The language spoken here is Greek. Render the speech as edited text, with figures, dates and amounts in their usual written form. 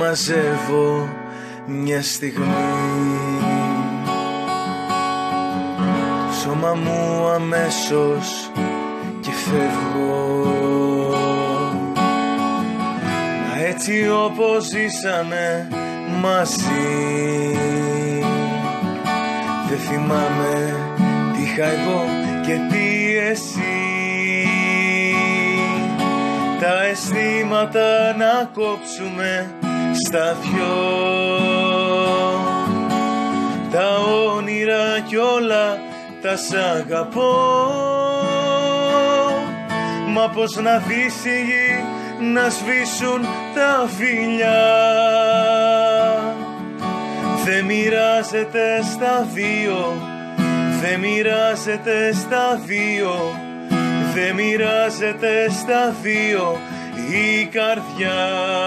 μαζεύω μια στιγμή. Το σώμα μου αμέσως και φεύγω. Μα έτσι όπως ζήσαμε μαζί, δεν θυμάμαι τι είχα εγώ και τι εσύ. Τα αισθήματα να κόψουμε στα δυο, τα όνειρα κι όλα τα σ' αγαπώ. Μα πως να δεις η γη να σβήσουν τα φιλιά, δεν μοιράζεται στα δύο, δεν μοιράζεται στα δύο, δεν μοιράζεται στα δύο η καρδιά.